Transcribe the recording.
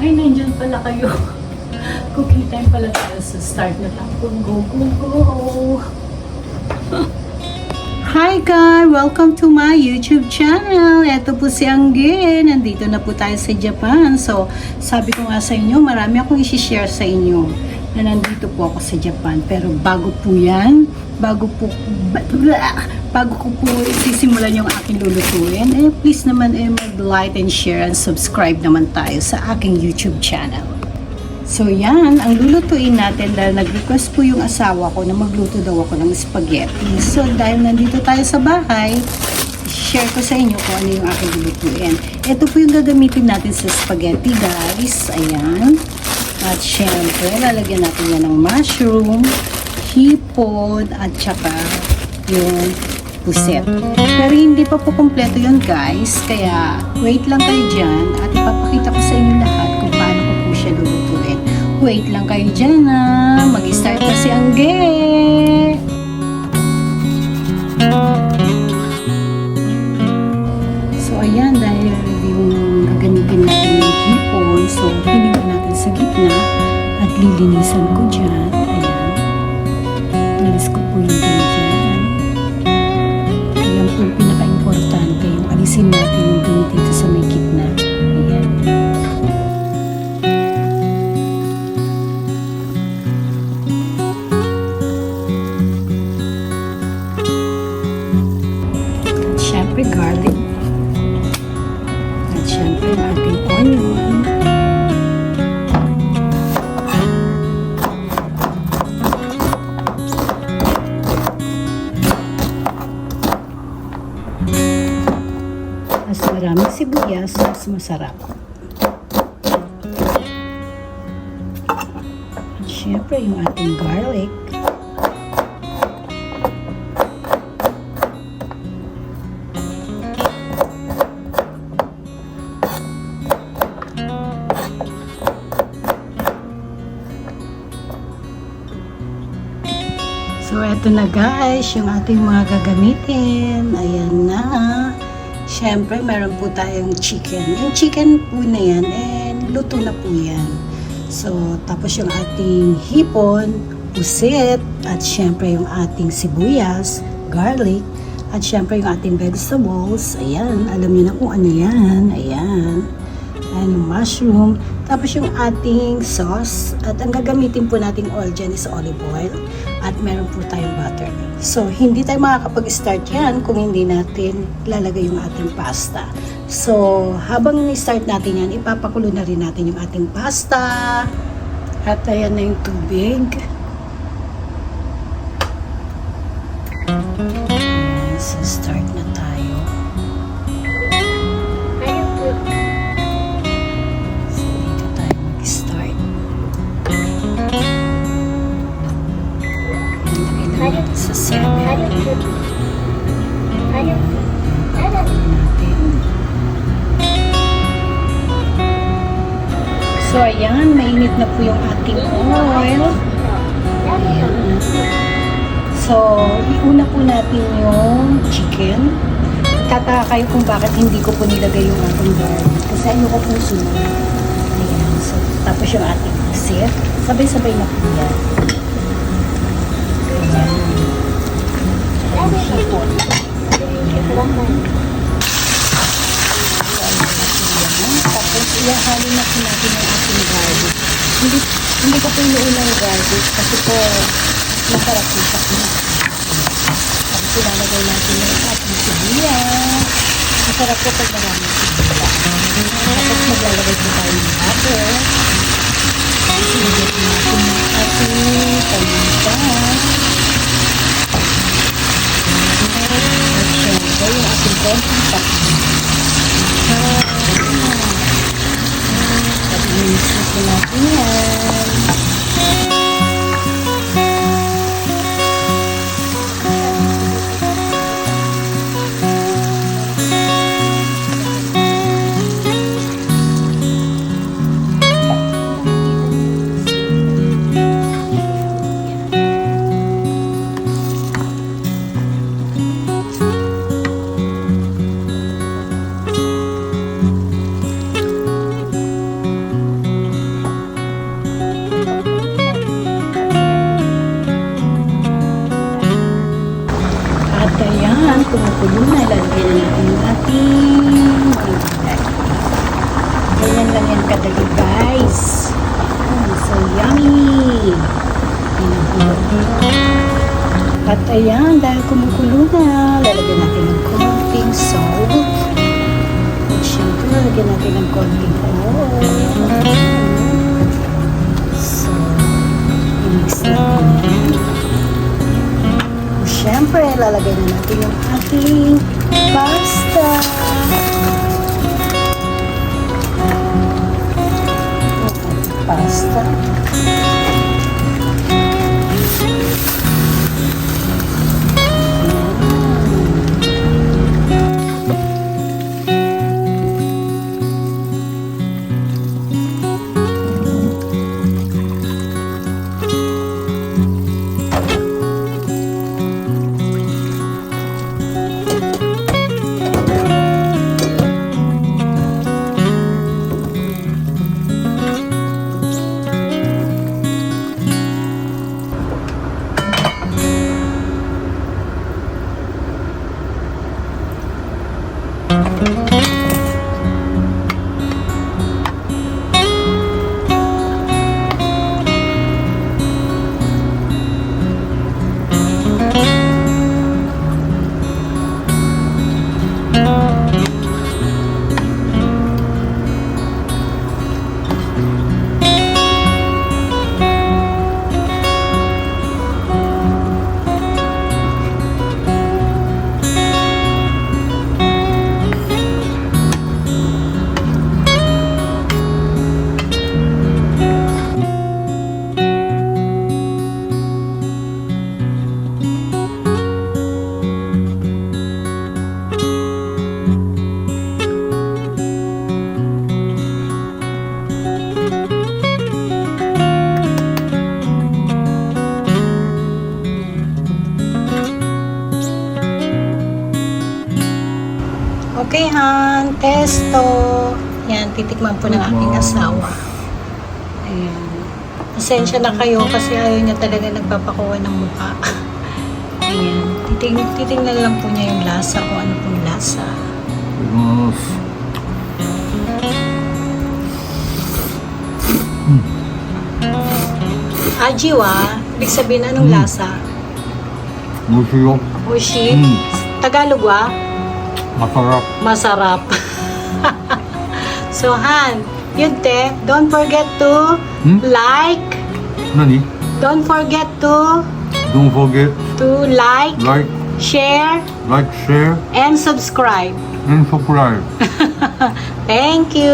Ay, nandyan pala kayo. Cooking time pala tayo sa start na tayo. Go, go, go! Hi guys! Welcome to my YouTube channel. Ito po si Angge. Nandito na po tayo sa Japan. So, sabi ko nga sa inyo, marami akong isi-share sa inyo na nandito po ako sa Japan. Pero bago po yan, bago ko po sisimulan yung aking lulutuin, please naman mag-like and share and subscribe naman tayo sa aking YouTube channel. So yan, ang lulutuin natin dahil nag-request po yung asawa ko na magluto daw ako ng spaghetti. So dahil nandito tayo sa bahay, share ko sa inyo kung ano yung aking lulutuin. Ito po yung gagamitin natin sa spaghetti guys. Ayan. At syempre, lalagyan natin yan ng mushroom, hipon, at saka yung puset. Pero hindi pa po kompleto yun guys. Kaya wait lang kayo dyan at ipapakita ko sa inyo lahat kung paano ko po siya lulutuin. Wait lang kayo dyan na mag-start na si Angge. So ayan, dahil yung gagamitin natin yung hipon, so hininga natin sa gitna at lilinisan ko dyan. Ayan. Nilis ko po yung dyan. Ayan po yung pinaka-importante, yung alisin natin yung dumi dito sa may gitna. Ayan. At syempre garlic. At syempre yung ating onion. Mas maraming sibuyas, mas masarap. At syempre yung ating garlic. So eto na guys, yung ating mga gagamitin. Ayan na. Siyempre, meron po tayong chicken. Yung chicken po na yan, luto na po yan. So, tapos yung ating hipon, pusit, at siyempre yung ating sibuyas, garlic, at siyempre yung ating vegetables. Ayan, alam niyo na kung ano yan. Ayan. Ayan yung mushroom. Tapos yung ating sauce. At ang gagamitin po natin oil dyan is olive oil. At meron po tayong butter. So, hindi tayo makakapag-start yan kung hindi natin lalagay yung ating pasta. So, habang ni-start natin yan, ipapakulo na rin natin yung ating pasta. At ayan na yung tubig. So, start na tayo. So, dito tayo mag-start. Sa 7. So, ayan, mainit na po yung ating oil. So, iuna po natin yung chicken. Tataka kayo kung bakit hindi ko po nilagay yung ating garlic. Kasi ayoko po sunod. Ayan, so, tapos yung ating pusit. Sabay-sabay na po yan. Ayan. Hipon. Tapos ihahalo na po natin yung ating garlic. Hindi ko po inuunang garlic kasi po masarap po sa kanya. Tapos ilalagay natin yung ating sibuyas. Masarap po pag maraming sibuyas. Tapos maglalagay po tayo ng butter. Sinigit natin yung ating paminta. At syempre yung ating konting takbo. At inisip natin yan. Han, kumukulo na. Lalagyan na natin yung ating gulay. Ganyan lang yan kadali, guys. So yummy! At ayan, dahil kumukulo na, lalagyan natin ng konting salt. At syempre, lalagyan natin ng konting oil. So, i-mix natin yan. Syempre, lalagay na natin yung ating pasta. Pasta. Okay, Han. Testo. Yan, titikman po ng aking asawa. Ayan. Pasensya na kayo kasi ayaw niya talaga nagpapakuha ng mukha. Ayan. Titingnan lang po niya yung lasa, kung ano pong lasa. Ajiwa, ibig sabihin anong lasa? Mushi. Mushi? Tagalog wa? Masarap. Masarap. So, Han, yun te, don't forget to like. Nani? Don't forget to Don't forget like, share, and subscribe. and subscribe. Thank you.